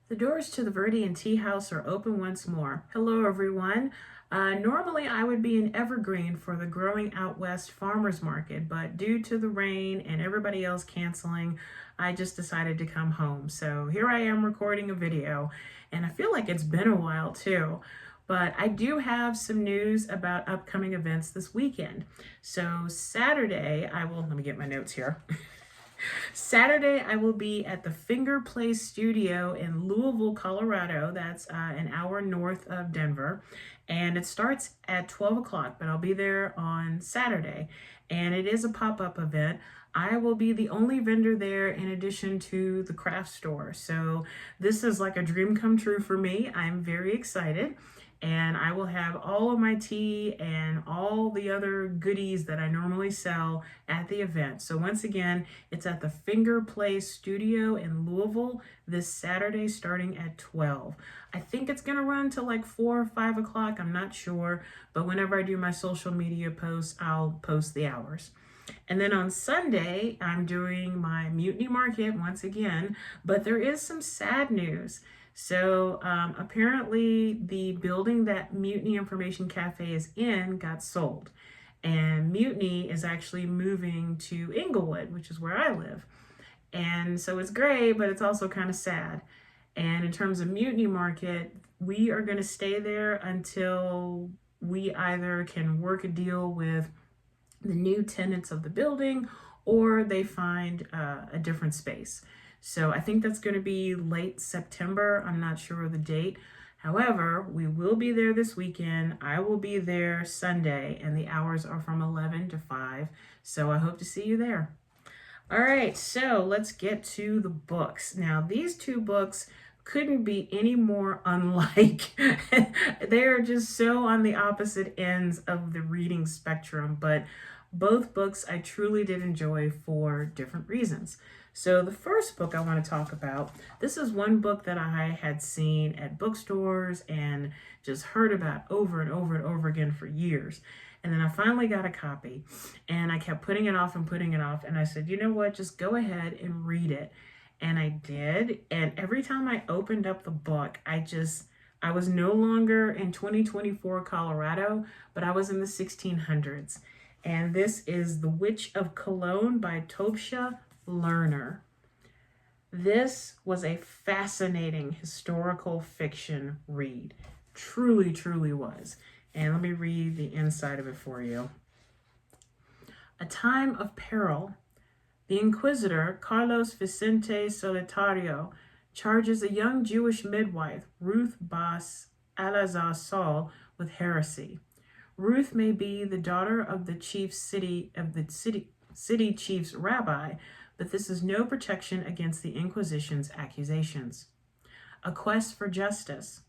The doors to the Viridian Tea House are open once more. Hello, everyone. Normally, I would be in Evergreen for the Growing Out West Farmers Market, but due to the rain and everybody else canceling, I just decided to come home. So here I am recording a video, and I feel like it's been a while too. But I do have some news about upcoming events this weekend. So Saturday, let me get my notes here. Saturday, I will be at the Finger Place Studio in Louisville, Colorado. That's an hour north of Denver. And it starts at 12 o'clock, but I'll be there on Saturday. And it is a pop-up event. I will be the only vendor there in addition to the craft store. So this is like a dream come true for me. I'm very excited. And I will have all of my tea and all the other goodies that I normally sell at the event. So once again, it's at the Finger Place Studio in Louisville this Saturday starting at 12. I think it's gonna run till like 4 or 5 o'clock, I'm not sure, but whenever I do my social media posts, I'll post the hours. And then on Sunday, I'm doing my Mutiny Market once again, but there is some sad news. So apparently the building that Mutiny Information Cafe is in got sold. And Mutiny is actually moving to Inglewood, which is where I live. And so it's great, but it's also kind of sad. And in terms of Mutiny Market, we are going to stay there until we either can work a deal with the new tenants of the building or they find a different space. So I think that's going to be late September. I'm not sure of the date. However, we will be there this weekend. I will be there Sunday, and the hours are from 11 to 5. So I hope to see you there. All right, so let's get to the books. Now, these two books couldn't be any more unlike. They are just so on the opposite ends of the reading spectrum, but both books I truly did enjoy for different reasons. So the first book I want to talk about, this is one book that I had seen at bookstores and just heard about over and over and over again for years. And then I finally got a copy and I kept putting it off and putting it off. And I said, you know what, just go ahead and read it. And I did. And every time I opened up the book, I was no longer in 2024 Colorado, but I was in the 1600s. And this is The Witch of Cologne by Tobsha Lerner. This was a fascinating historical fiction read. Truly, truly was. And let me read the inside of it for you. A time of peril. The Inquisitor, Carlos Vicente Solitario, charges a young Jewish midwife, Ruth Bas Alazar Saul, with heresy. Ruth may be the daughter of the city chief's rabbi, but this is no protection against the Inquisition's accusations. A quest for justice.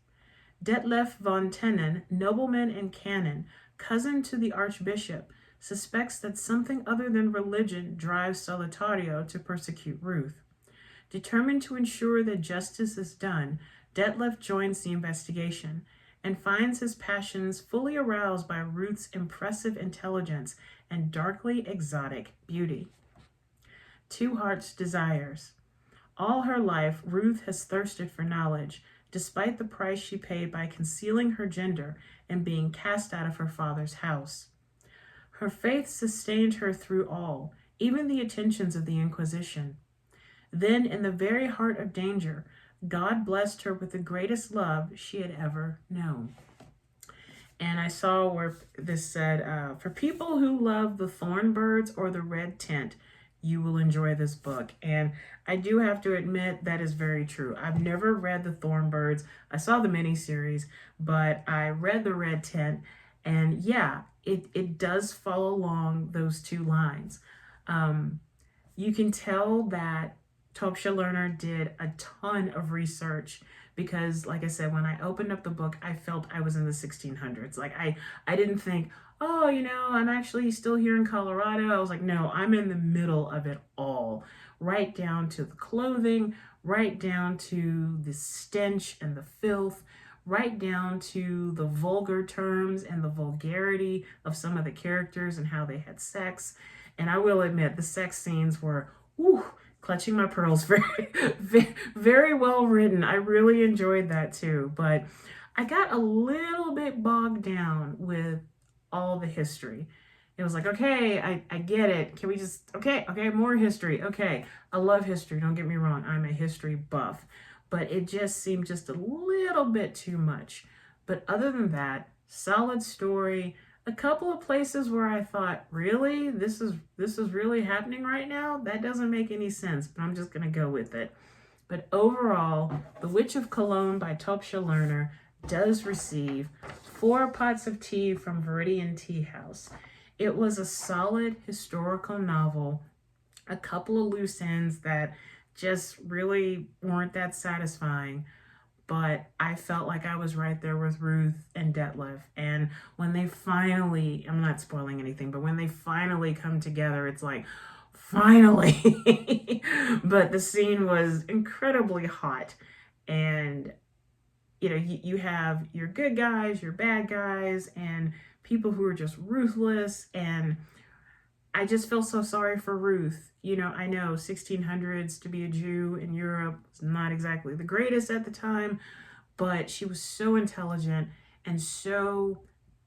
Detlef von Tennen, nobleman and canon, cousin to the archbishop, suspects that something other than religion drives Solitario to persecute Ruth. Determined to ensure that justice is done, Detlef joins the investigation and finds his passions fully aroused by Ruth's impressive intelligence and darkly exotic beauty. Two Hearts' Desires. All her life, Ruth has thirsted for knowledge, despite the price she paid by concealing her gender and being cast out of her father's house. Her faith sustained her through all, even the attentions of the Inquisition. Then, in the very heart of danger, God blessed her with the greatest love she had ever known. And I saw where this said, for people who love the Thornbirds or the Red Tent, you will enjoy this book. And I do have to admit that is very true. I've never read the Thornbirds. I saw the miniseries, but I read the Red Tent. And yeah, it does follow along those two lines. You can tell that Tobsha Lerner did a ton of research because, like I said, when I opened up the book, I felt I was in the 1600s. Like I didn't think, oh, I'm actually still here in Colorado. I was like, no, I'm in the middle of it all, right down to the clothing, right down to the stench and the filth, right down to the vulgar terms and the vulgarity of some of the characters and how they had sex. And I will admit, the sex scenes were, Clutching My Pearls, very well written. I really enjoyed that too, but I got a little bit bogged down with all the history. It was like, okay, I get it. Can we just, okay, more history. Okay, I love history. Don't get me wrong. I'm a history buff, but it just seemed just a little bit too much. But other than that, solid story. A couple of places where I thought, really, this is really happening right now? That doesn't make any sense, but I'm just gonna go with it. But overall, The Witch of Cologne by Tobsha Lerner does receive 4 pots of tea from Viridian Tea House. It was a solid historical novel, a couple of loose ends that just really weren't that satisfying, but I felt like I was right there with Ruth and Detlef. And when they finally, I'm not spoiling anything, but when they finally come together, it's like, finally. But the scene was incredibly hot. And, you know, you have your good guys, your bad guys, and people who are just ruthless. And I just feel so sorry for Ruth. You know, I know 1600s to be a Jew in Europe was not exactly the greatest at the time, but she was so intelligent and so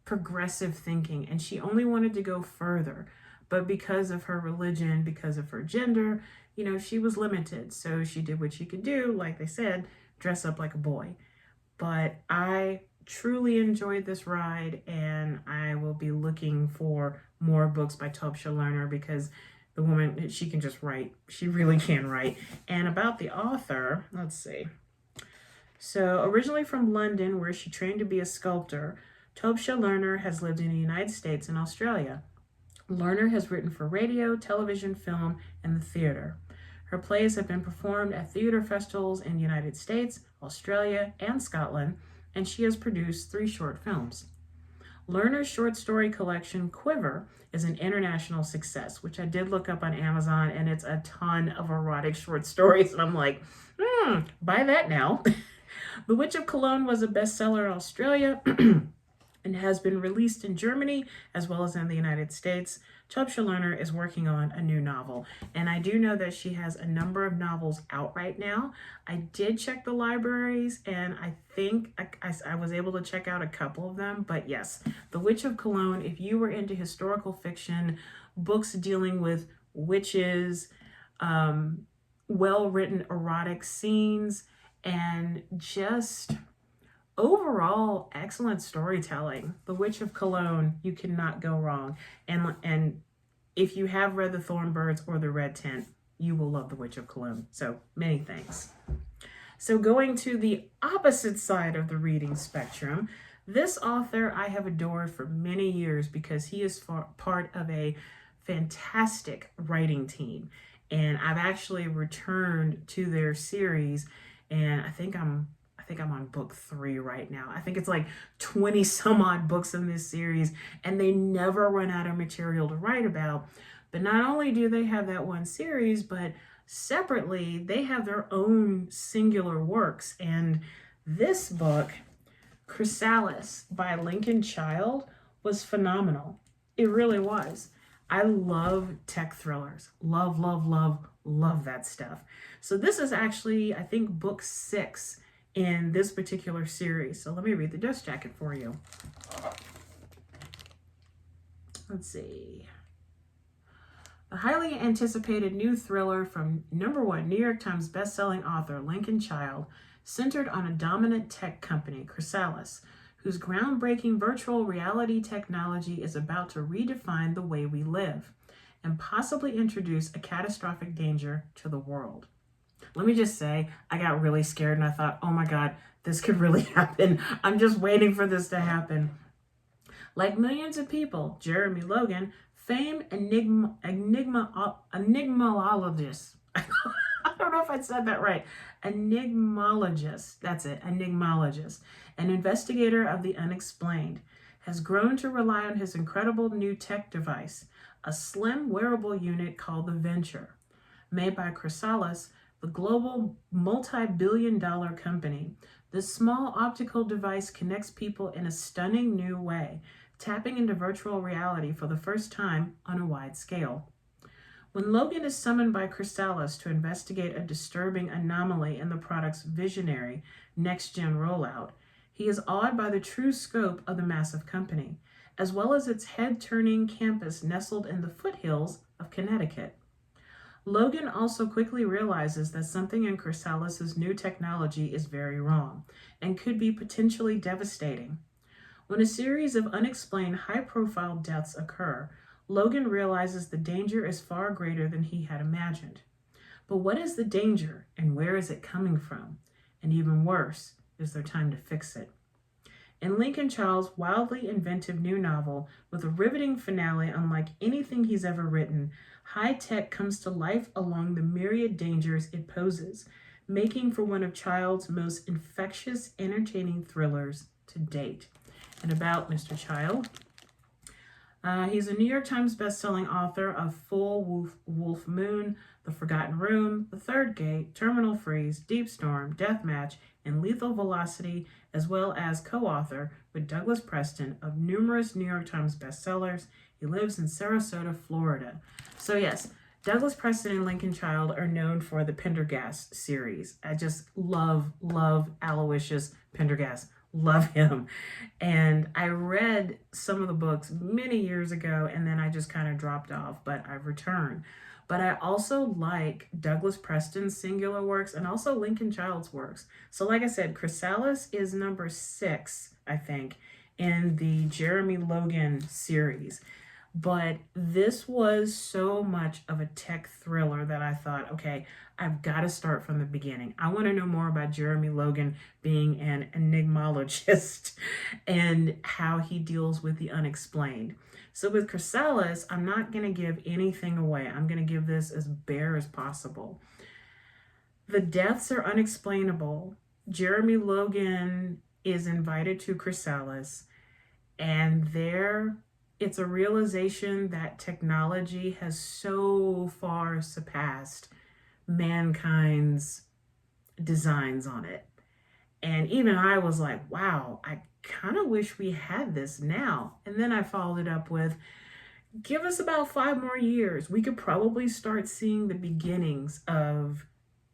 progressive thinking, and she only wanted to go further. But because of her religion, because of her gender, you know, she was limited. So she did what she could do, like they said, dress up like a boy. But I truly enjoyed this ride, and I will be looking for more books by Tobsha Lerner because the woman, she can just write. She really can write. And about the author, let's see. So originally from London, where she trained to be a sculptor, Tobsha Lerner has lived in the United States and Australia. Lerner has written for radio, television, film, and the theater. Her plays have been performed at theater festivals in the United States, Australia, and Scotland, and she has produced 3 short films. Lerner's short story collection, Quiver, is an international success, which I did look up on Amazon, and it's a ton of erotic short stories, and I'm like, buy that now. The Witch of Cologne was a bestseller in Australia and has been released in Germany as well as in the United States. Tobsha Lerner is working on a new novel, and I do know that she has a number of novels out right now. I did check the libraries, and I think I was able to check out a couple of them, but yes, The Witch of Cologne, if you were into historical fiction, books dealing with witches, well-written erotic scenes, and just overall excellent storytelling. The Witch of Cologne, you cannot go wrong. And if you have read The Thornbirds or The Red Tent, you will love The Witch of Cologne. So many thanks. So going to the opposite side of the reading spectrum, this author I have adored for many years because he is part of a fantastic writing team. And I've actually returned to their series, and I think I'm on book 3 right now. I think it's like 20 some odd books in this series, and they never run out of material to write about. But not only do they have that one series, but separately, they have their own singular works. And this book, Chrysalis by Lincoln Child, was phenomenal. It really was. I love tech thrillers. Love, love, love, love that stuff. So this is actually, I think, book 6 in this particular series. So let me read the dust jacket for you. Let's see. The highly anticipated new thriller from #1 New York Times bestselling author Lincoln Child, centered on a dominant tech company, Chrysalis, whose groundbreaking virtual reality technology is about to redefine the way we live and possibly introduce a catastrophic danger to the world. Let me just say, I got really scared and I thought, oh my God, this could really happen. I'm just waiting for this to happen. Like millions of people, Jeremy Logan, famed enigmologist. I don't know if I said that right. Enigmologist, that's it, enigmologist, an investigator of the unexplained, has grown to rely on his incredible new tech device, a slim wearable unit called the Venture. Made by Chrysalis, the global multi-billion-dollar company, this small optical device connects people in a stunning new way, tapping into virtual reality for the first time on a wide scale. When Logan is summoned by Chrysalis to investigate a disturbing anomaly in the product's visionary next-gen rollout, he is awed by the true scope of the massive company, as well as its head-turning campus nestled in the foothills of Connecticut. Logan also quickly realizes that something in Chrysalis' new technology is very wrong and could be potentially devastating. When a series of unexplained high-profile deaths occur, Logan realizes the danger is far greater than he had imagined. But what is the danger and where is it coming from? And even worse, is there time to fix it? In Lincoln Child's wildly inventive new novel, with a riveting finale unlike anything he's ever written, high tech comes to life along the myriad dangers it poses, making for one of Child's most infectious, entertaining thrillers to date. And about Mr. Child, he's a New York Times bestselling author of Full Wolf Moon, The Forgotten Room, The Third Gate, Terminal Freeze, Deep Storm, Deathmatch, and Lethal Velocity, as well as co-author with Douglas Preston of numerous New York Times bestsellers. He lives in Sarasota, Florida. So yes, Douglas Preston and Lincoln Child are known for the Pendergast series. I just love Aloysius Pendergast. Love him. And I read some of the books many years ago, and then I just kind of dropped off, but I've returned. But I also like Douglas Preston's singular works and also Lincoln Child's works. So like I said, Chrysalis is number 6, I think, in the Jeremy Logan series. But this was so much of a tech thriller that I thought, okay, I've got to start from the beginning. I want to know more about Jeremy Logan being an enigmologist and how he deals with the unexplained. So with Chrysalis, I'm not going to give anything away. I'm going to give this as bare as possible. The deaths are unexplainable. Jeremy Logan is invited to Chrysalis, and there it's a realization that technology has so far surpassed mankind's designs on it. And even I was like, wow, I kind of wish we had this now. And then I followed it up with, give us about 5 more years. We could probably start seeing the beginnings of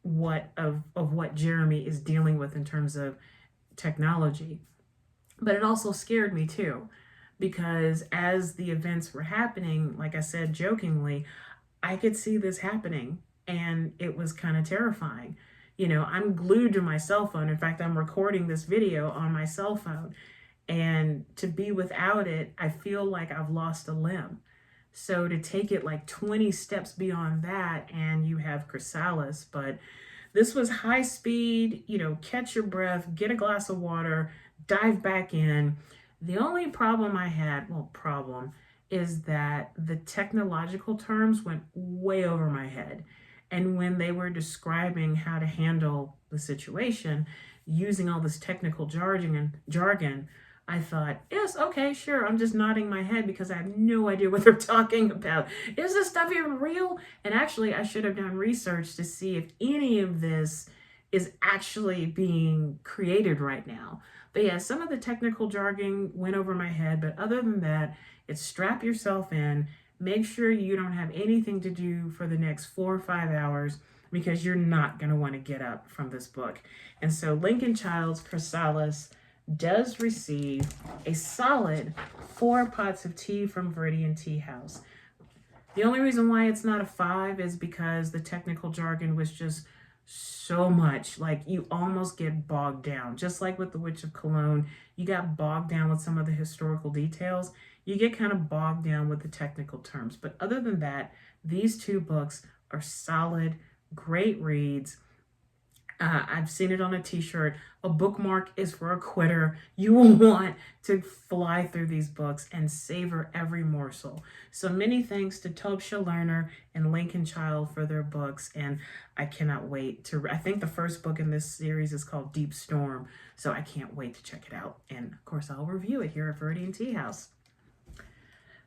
what Jeremy is dealing with in terms of technology. But it also scared me too, because as the events were happening, like I said jokingly, I could see this happening, and it was kind of terrifying. You know, I'm glued to my cell phone. In fact, I'm recording this video on my cell phone, and to be without it, I feel like I've lost a limb. So to take it like 20 steps beyond that, and you have Chrysalis, but this was high speed, you know, catch your breath, get a glass of water, dive back in. The only problem I had, is that the technological terms went way over my head. And when they were describing how to handle the situation using all this technical jargon, I thought, yes, okay, sure. I'm just nodding my head because I have no idea what they're talking about. Is this stuff even real? And actually, I should have done research to see if any of this is actually being created right now. But yeah, some of the technical jargon went over my head. But other than that, it's strap yourself in. Make sure you don't have anything to do for the next 4 or 5 hours, because you're not going to want to get up from this book. And so Lincoln Child's Chrysalis does receive a solid 4 pots of tea from Viridian Tea House. The only reason why it's not a 5 is because the technical jargon was just so much. Like, you almost get bogged down. Just like with The Witch of Cologne, you got bogged down with some of the historical details. You get kind of bogged down with the technical terms. But other than that, these 2 books are solid, great reads. I've seen it on a t-shirt. A bookmark is for a quitter. You will want to fly through these books and savor every morsel. So many thanks to Tobsha Learner and Lincoln Child for their books. And I cannot wait to, I think the first book in this series is called Deep Storm. So I can't wait to check it out. And of course, I'll review it here at Viridian Tea House.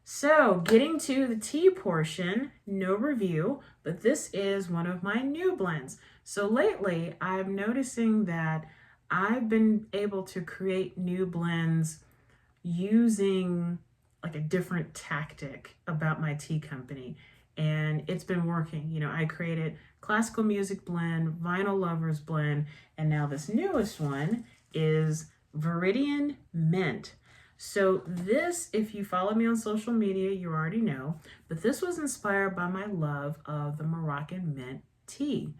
So getting to the tea portion, no review, but this is one of my new blends. So lately, I'm noticing that I've been able to create new blends using like a different tactic about my tea company. and it's been working. You know, I created classical music blend, vinyl lovers blend, and now this newest one is Viridian Mint. So this, if you follow me on social media, you already know, but this was inspired by my love of the Moroccan mint tea.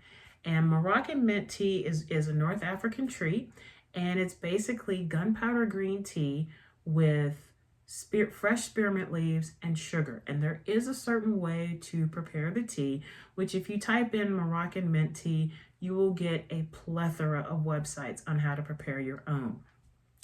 And Moroccan mint tea is a North African treat, and it's basically gunpowder green tea with fresh spearmint leaves and sugar. And there is a certain way to prepare the tea, which if you type in Moroccan mint tea, you will get a plethora of websites on how to prepare your own.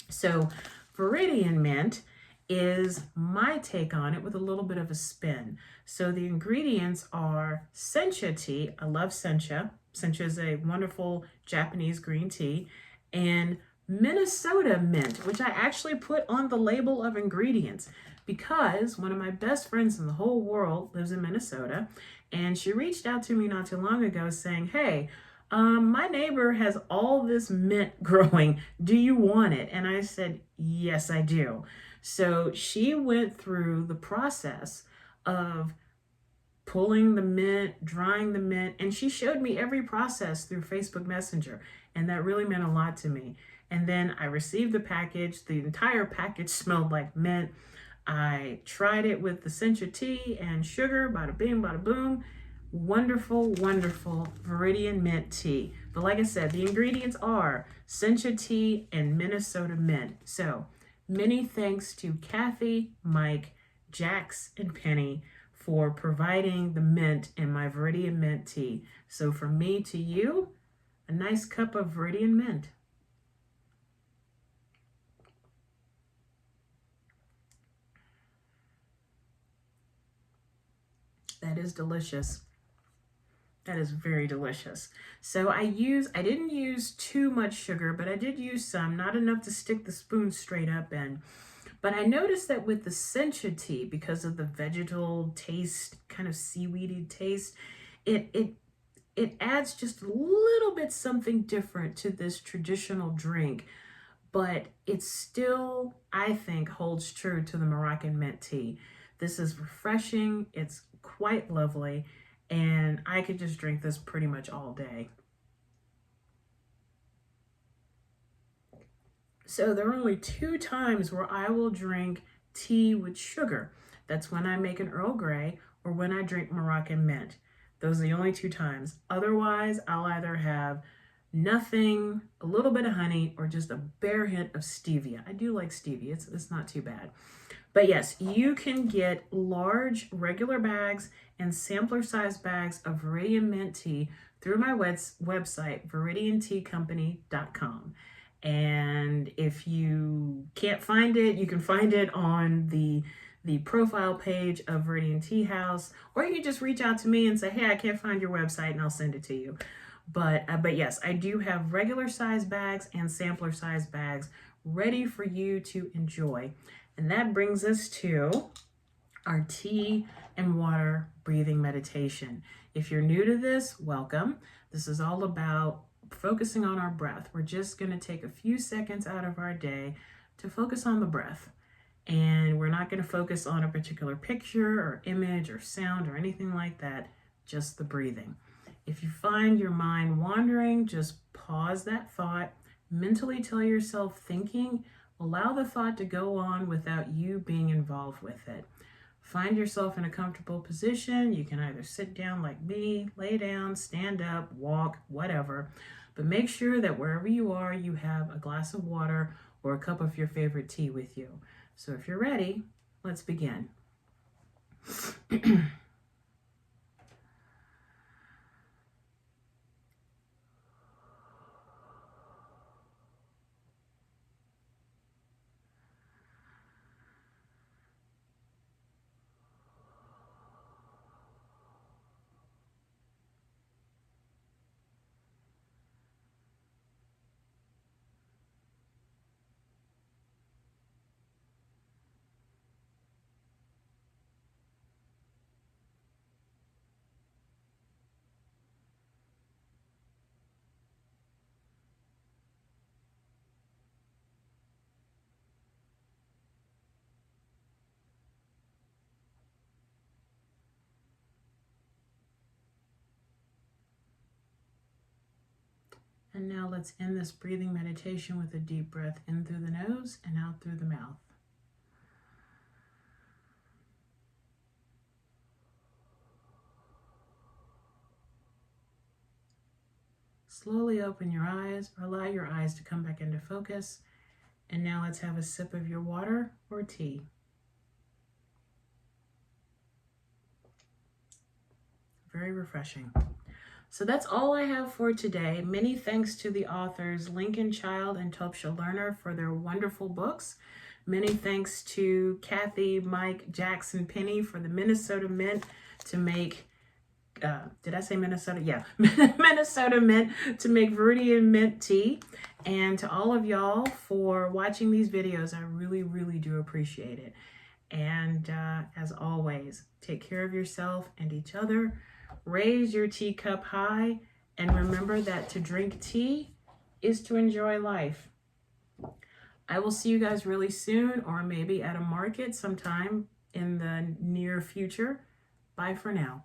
So Viridian Mint is my take on it with a little bit of a spin. So the ingredients are sencha tea. I love sencha. Sencha is a wonderful Japanese green tea. And Minnesota mint, which I actually put on the label of ingredients because one of my best friends in the whole world lives in Minnesota. And she reached out to me not too long ago saying, hey, my neighbor has all this mint growing. Do you want it? And I said, yes, I do. So she went through the process of pulling the mint, drying the mint, and she showed me every process through Facebook Messenger. And that really meant a lot to me. And then I received the package. The entire package smelled like mint. I tried it with the sencha tea and sugar, bada bing, bada boom. Wonderful, wonderful Viridian mint tea. But like I said, the ingredients are sencha tea and Minnesota mint. So many thanks to Kathy, Mike, Jax, and Penny for providing the mint in my Viridian mint tea. So from me to you, a nice cup of Viridian mint. That is delicious. That is very delicious. So I didn't use too much sugar, but I did use some, not enough to stick the spoon straight up in. But I noticed that with the sencha tea, because of the vegetal taste, kind of seaweedy taste, it adds just a little bit something different to this traditional drink. But it still, I think, holds true to the Moroccan mint tea. This is refreshing. It's quite lovely. And I could just drink this pretty much all day. So there are only 2 times where I will drink tea with sugar. That's when I make an Earl Grey or when I drink Moroccan mint. Those are the only 2 times. Otherwise, I'll either have nothing, a little bit of honey, or just a bare hint of stevia. I do like stevia. It's not too bad. But yes, you can get large regular bags and sampler size bags of Viridian mint tea through my website, viridianteacompany.com. And if you can't find it, you can find it on the profile page of Viridian Tea House, or you can just reach out to me and say, hey, I can't find your website, and I'll send it to you. But yes, I do have regular size bags and sampler size bags ready for you to enjoy. And that brings us to our tea and water breathing meditation. If you're new to this, welcome. This is all about focusing on our breath. We're just going to take a few seconds out of our day to focus on the breath. And we're not going to focus on a particular picture or image or sound or anything like that, just the breathing. If you find your mind wandering, just pause that thought, mentally tell yourself thinking, allow the thought to go on without you being involved with it. Find yourself in a comfortable position. You can either sit down like me, lay down, stand up, walk, whatever. But make sure that wherever you are, you have a glass of water or a cup of your favorite tea with you. So if you're ready, let's begin. And now let's end this breathing meditation with a deep breath in through the nose and out through the mouth. Slowly open your eyes, or allow your eyes to come back into focus. And now let's have a sip of your water or tea. Very refreshing. So that's all I have for today. Many thanks to the authors Lincoln Child and Tobsha Lerner for their wonderful books. Many thanks to Kathy, Mike, Jackson, Penny for the Minnesota Mint to make, did I say Minnesota? Yeah, Minnesota Mint to make Viridian Mint tea. And to all of y'all for watching these videos, I really, really do appreciate it. And as always, take care of yourself and each other. Raise your teacup high, and remember that to drink tea is to enjoy life. I will see you guys really soon, or maybe at a market sometime in the near future. Bye for now.